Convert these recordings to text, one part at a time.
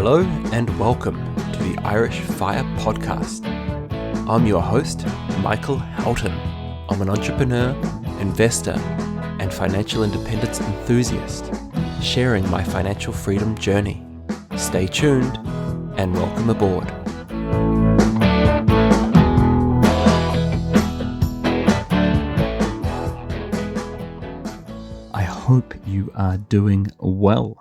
Hello and welcome to the Irish Fire Podcast. I'm your host, Michael Houghton. I'm an entrepreneur, investor, and financial independence enthusiast, sharing my financial freedom journey. Stay tuned and welcome aboard. I hope you are doing well.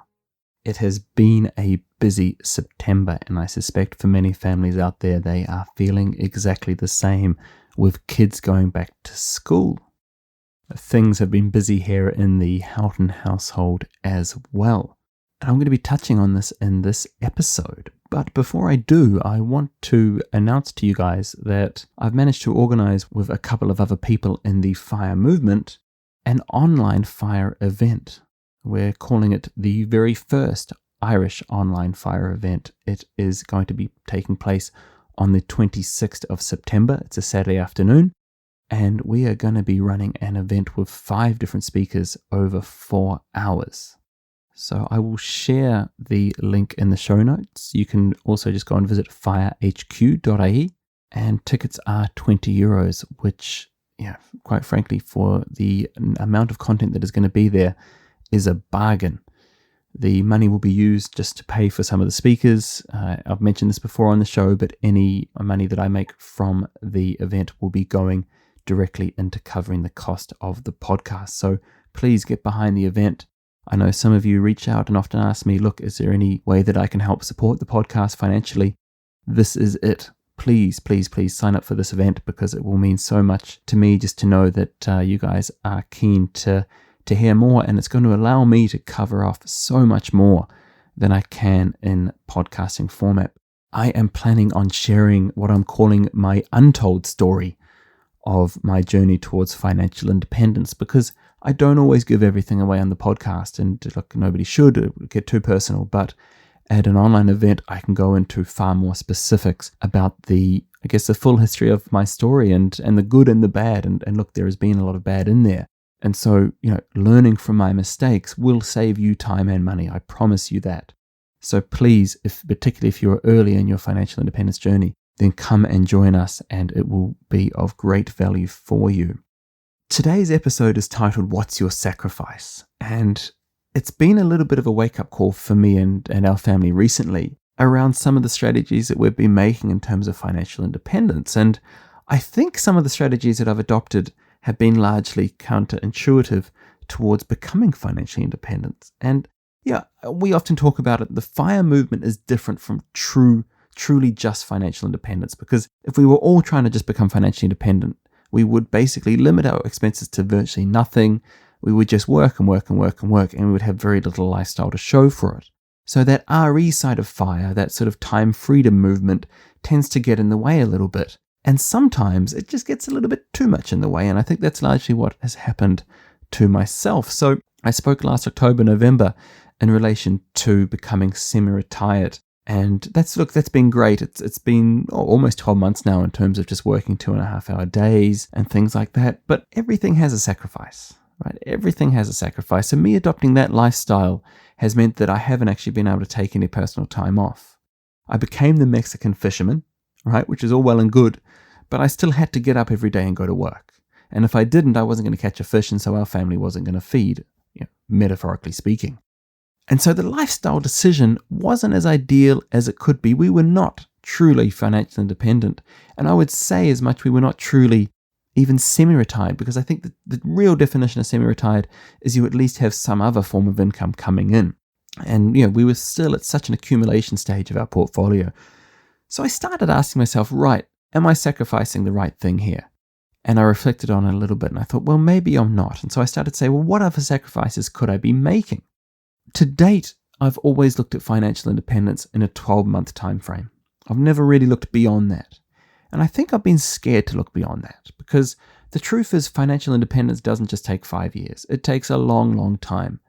It has been a busy September, and I suspect for many families out there, they are feeling exactly the same with kids going back to school. Things have been busy here in the Houghton household as well. And I'm going to be touching on this in this episode. But before I do, I want to announce to you guys that I've managed to organize with a couple of other people in the fire movement an online fire event. We're calling it the very first Irish online fire event. It is going to be taking place on the 26th of September. It's a Saturday afternoon, and we are going to be running an event with 5 different speakers over 4 hours. So I will share the link in the show notes. You can also just go and visit firehq.ie, and tickets are €20, which, quite frankly, for the amount of content that is going to be there, is a bargain. The money will be used just to pay for some of the speakers. I've mentioned this before on the show, but any money that I make from the event will be going directly into covering the cost of the podcast. So please get behind the event. I know some of you reach out and often ask me, look, is there any way that I can help support the podcast financially? This is it. Please, please, please sign up for this event, because it will mean so much to me just to know that you guys are keen to hear more, and it's going to allow me to cover off so much more than I can in podcasting format. I am planning on sharing what I'm calling my untold story of my journey towards financial independence, because I don't always give everything away on the podcast, and look, nobody should get too personal, but at an online event, I can go into far more specifics about the full history of my story and the good and the bad, and look, there has been a lot of bad in there. And so, learning from my mistakes will save you time and money. I promise you that. So please, particularly if you're early in your financial independence journey, then come and join us, and it will be of great value for you. Today's episode is titled, What's Your Sacrifice? And it's been a little bit of a wake-up call for me and our family recently around some of the strategies that we've been making in terms of financial independence. And I think some of the strategies that I've adopted have been largely counterintuitive towards becoming financially independent. And we often talk about it. The FIRE movement is different from truly just financial independence, because if we were all trying to just become financially independent, we would basically limit our expenses to virtually nothing. We would just work and work and work and work, and we would have very little lifestyle to show for it. So that RE side of FIRE, that sort of time freedom movement, tends to get in the way a little bit. And sometimes it just gets a little bit too much in the way. And I think that's largely what has happened to myself. So I spoke last October, November in relation to becoming semi-retired. And that's been great. It's been almost 12 months now in terms of just working 2.5-hour days and things like that. But everything has a sacrifice, right? Everything has a sacrifice. And me adopting that lifestyle has meant that I haven't actually been able to take any personal time off. I became the Mexican fisherman, right? Which is all well and good. But I still had to get up every day and go to work. And if I didn't, I wasn't going to catch a fish, and so our family wasn't going to feed, metaphorically speaking. And so the lifestyle decision wasn't as ideal as it could be. We were not truly financially independent. And I would say as much we were not truly even semi-retired, because I think that the real definition of semi-retired is you at least have some other form of income coming in. And, we were still at such an accumulation stage of our portfolio. So I started asking myself, right, am I sacrificing the right thing here? And I reflected on it a little bit, and I thought, well, maybe I'm not. And so I started to say, well, what other sacrifices could I be making? To date, I've always looked at financial independence in a 12-month time frame. I've never really looked beyond that. And I think I've been scared to look beyond that, because the truth is financial independence doesn't just take 5 years. It takes a long, long time.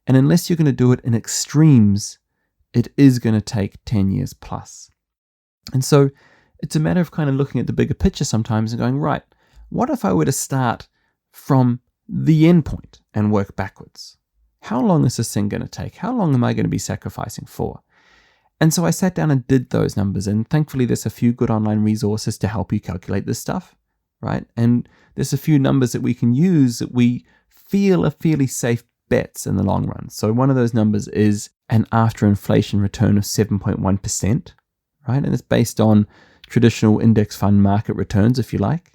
And unless you're going to do it in extremes, it is going to take 10 years plus. And so it's a matter of kind of looking at the bigger picture sometimes and going, right, what if I were to start from the end point and work backwards? How long is this thing going to take? How long am I going to be sacrificing for? And so I sat down and did those numbers, and thankfully there's a few good online resources to help you calculate this stuff, right? And there's a few numbers that we can use that we feel are fairly safe bets in the long run. So one of those numbers is an after inflation return of 7.1%, right? And it's based on traditional index fund market returns, if you like.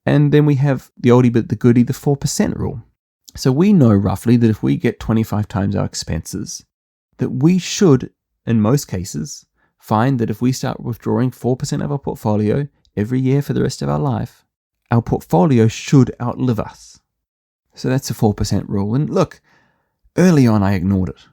And then we have the oldie but the goodie, the 4% rule. So we know roughly that if we get 25 times our expenses, that we should, in most cases, find that if we start withdrawing 4% of our portfolio every year for the rest of our life, our portfolio should outlive us. So that's a 4% rule. And look, early on I ignored it.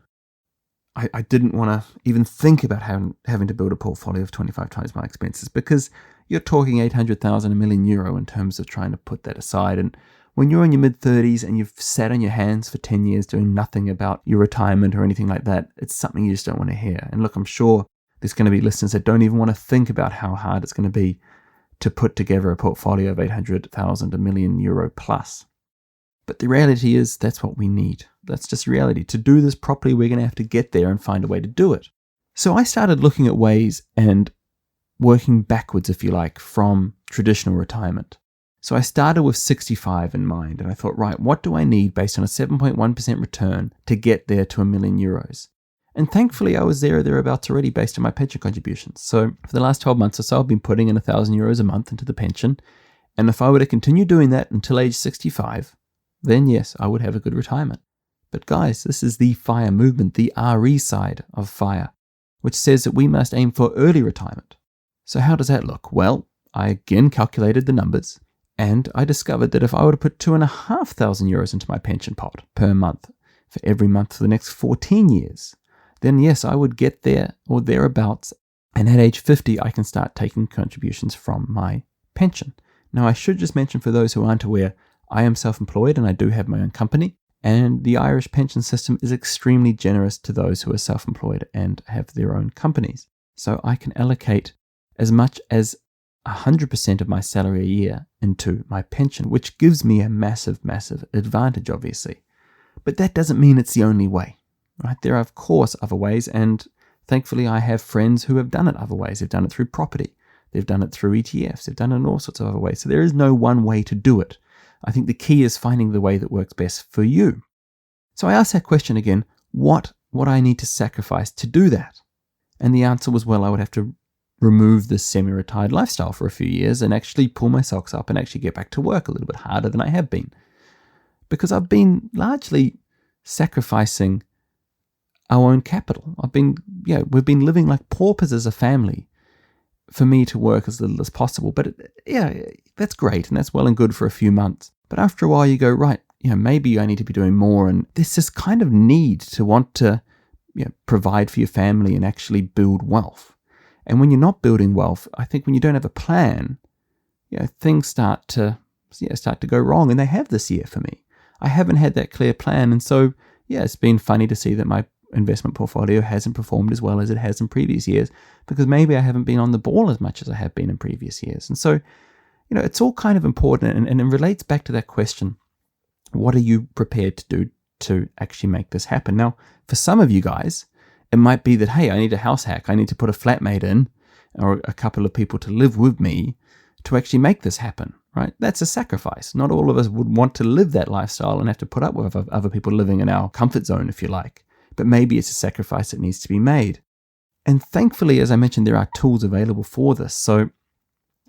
I didn't want to even think about having to build a portfolio of 25 times my expenses, because you're talking 800,000, €1 million in terms of trying to put that aside. And when you're in your mid-30s and you've sat on your hands for 10 years doing nothing about your retirement or anything like that, it's something you just don't want to hear. And look, I'm sure there's going to be listeners that don't even want to think about how hard it's going to be to put together a portfolio of 800,000, €1 million plus. But the reality is that's what we need. That's just reality. To do this properly, we're going to have to get there and find a way to do it. So I started looking at ways and working backwards, if you like, from traditional retirement. So I started with 65 in mind, and I thought, right, what do I need based on a 7.1% return to get there to €1 million? And thankfully, I was there or thereabouts already based on my pension contributions. So for the last 12 months or so, I've been putting in €1,000 a month into the pension. And if I were to continue doing that until age 65, then yes, I would have a good retirement. But guys, this is the FIRE movement, the RE side of FIRE, which says that we must aim for early retirement. So how does that look? Well, I again calculated the numbers, and I discovered that if I were to put €2,500 into my pension pot per month for every month for the next 14 years, then yes, I would get there or thereabouts. And at age 50, I can start taking contributions from my pension. Now, I should just mention for those who aren't aware, I am self-employed and I do have my own company. And the Irish pension system is extremely generous to those who are self-employed and have their own companies. So I can allocate as much as 100% of my salary a year into my pension, which gives me a massive, massive advantage, obviously. But that doesn't mean it's the only way, right? There are, of course, other ways, and thankfully I have friends who have done it other ways. They've done it through property. They've done it through ETFs. They've done it in all sorts of other ways. So there is no one way to do it. I think the key is finding the way that works best for you. So I asked that question again, what I need to sacrifice to do that? And the answer was, well, I would have to remove this semi-retired lifestyle for a few years and actually pull my socks up and actually get back to work a little bit harder than I have been. Because I've been largely sacrificing our own capital. We've been living like paupers as a family for me to work as little as possible. But that's great and that's well and good for a few months. But after a while you go, right, maybe I need to be doing more. And there's this kind of need to want to provide for your family and actually build wealth. And when you're not building wealth, I think when you don't have a plan, things start to go wrong. And they have this year for me. I haven't had that clear plan. And so, it's been funny to see that my investment portfolio hasn't performed as well as it has in previous years, because maybe I haven't been on the ball as much as I have been in previous years. And so, it's all kind of important, and it relates back to that question, what are you prepared to do to actually make this happen? Now, for some of you guys, it might be that, hey, I need a house hack. I need to put a flatmate in or a couple of people to live with me to actually make this happen, right? That's a sacrifice. Not all of us would want to live that lifestyle and have to put up with other people living in our comfort zone, if you like. But maybe it's a sacrifice that needs to be made. And thankfully, as I mentioned, there are tools available for this. So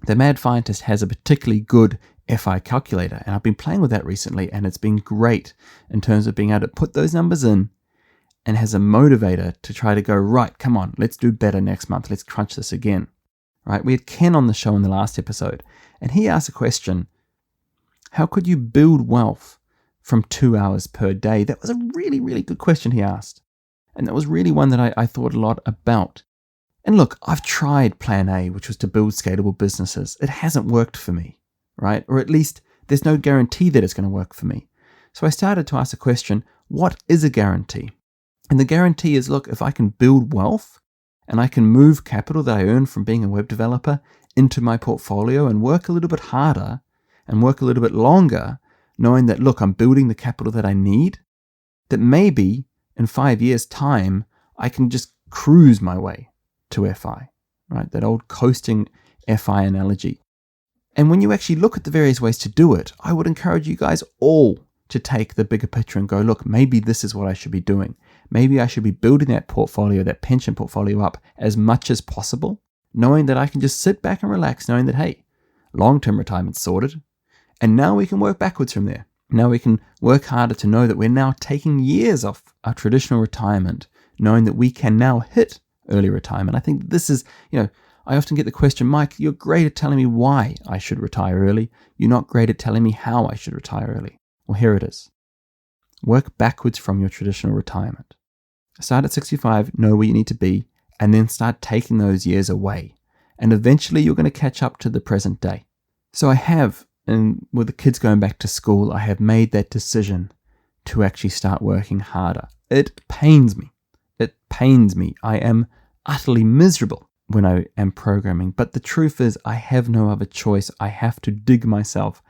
the Mad Fientist has a particularly good FI calculator, and I've been playing with that recently, and it's been great in terms of being able to put those numbers in and has a motivator to try to go, right, come on, let's do better next month. Let's crunch this again, right? We had Ken on the show in the last episode, and he asked a question, how could you build wealth from 2 hours per day? That was a really, really good question he asked. And that was really one that I thought a lot about. And look, I've tried plan A, which was to build scalable businesses. It hasn't worked for me, right? Or at least there's no guarantee that it's going to work for me. So I started to ask the question, what is a guarantee? And the guarantee is, look, if I can build wealth and I can move capital that I earn from being a web developer into my portfolio and work a little bit harder and work a little bit longer, knowing that, look, I'm building the capital that I need, that maybe in 5 years' time, I can just cruise my way, to FI, right? That old coasting FI analogy. And when you actually look at the various ways to do it, I would encourage you guys all to take the bigger picture and go, look, maybe this is what I should be doing. Maybe I should be building that portfolio, that pension portfolio up as much as possible, knowing that I can just sit back and relax, knowing that, hey, long-term retirement's sorted. And now we can work backwards from there. Now we can work harder to know that we're now taking years off our traditional retirement, knowing that we can now hit early retirement. I think this is, I often get the question, Mike, you're great at telling me why I should retire early. You're not great at telling me how I should retire early. Well, here it is. Work backwards from your traditional retirement. Start at 65, know where you need to be, and then start taking those years away. And eventually you're going to catch up to the present day. So I have, and with the kids going back to school, I have made that decision to actually start working harder. It pains me. It pains me. I am utterly miserable when I am programming. But the truth is, I have no other choice. I have to dig myself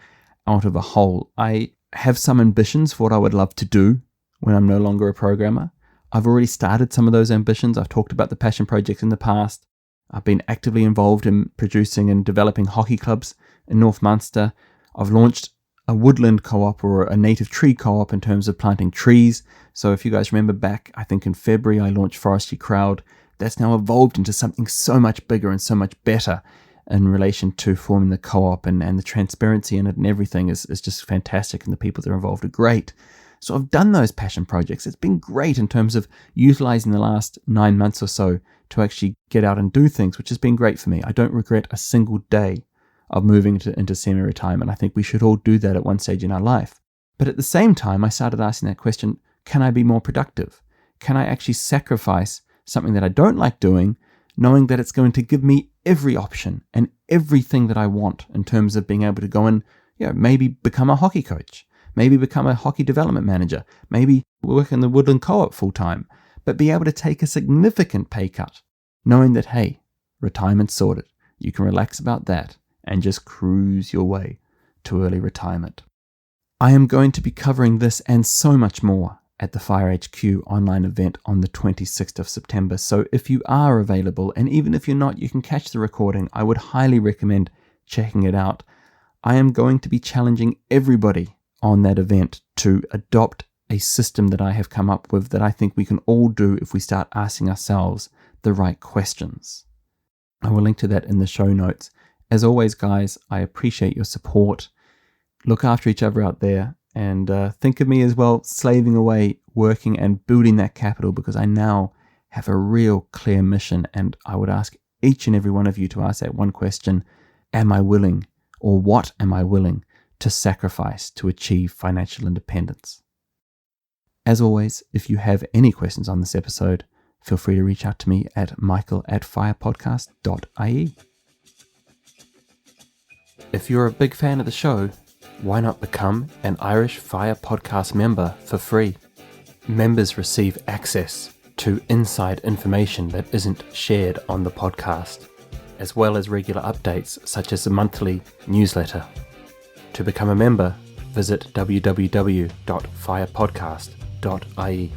out of a hole. I have some ambitions for what I would love to do when I'm no longer a programmer. I've already started some of those ambitions. I've talked about the passion projects in the past. I've been actively involved in producing and developing hockey clubs in North Munster. I've launched a woodland co-op or a native tree co-op in terms of planting trees. So if you guys remember back, I think in February, I launched Forestry Crowd. That's now evolved into something so much bigger and so much better in relation to forming the co-op, and the transparency in it and everything is just fantastic, and the people that are involved are great. So I've done those passion projects. It's been great in terms of utilizing the last 9 months or so to actually get out and do things, which has been great for me. I don't regret a single day of moving into semi-retirement. I think we should all do that at one stage in our life. But at the same time, I started asking that question, can I be more productive? Can I actually sacrifice something that I don't like doing, knowing that it's going to give me every option and everything that I want in terms of being able to go and maybe become a hockey coach, maybe become a hockey development manager, maybe work in the woodland co-op full-time, but be able to take a significant pay cut, knowing that, hey, retirement's sorted. You can relax about that and just cruise your way to early retirement. I am going to be covering this and so much more at the Fire HQ online event on the 26th of September. So if you are available, and even if you're not, you can catch the recording, I would highly recommend checking it out. I am going to be challenging everybody on that event to adopt a system that I have come up with that I think we can all do if we start asking ourselves the right questions. I will link to that in the show notes. As always, guys, I appreciate your support. Look after each other out there. And think of me as well, slaving away, working and building that capital, because I now have a real clear mission. And I would ask each and every one of you to ask that one question: am I willing, or what am I willing to sacrifice to achieve financial independence? As always, if you have any questions on this episode, feel free to reach out to me at michael@firepodcast.ie. If you're a big fan of the show, why not become an Irish Fire Podcast member for free? Members receive access to inside information that isn't shared on the podcast, as well as regular updates such as a monthly newsletter. To become a member, visit www.firepodcast.ie.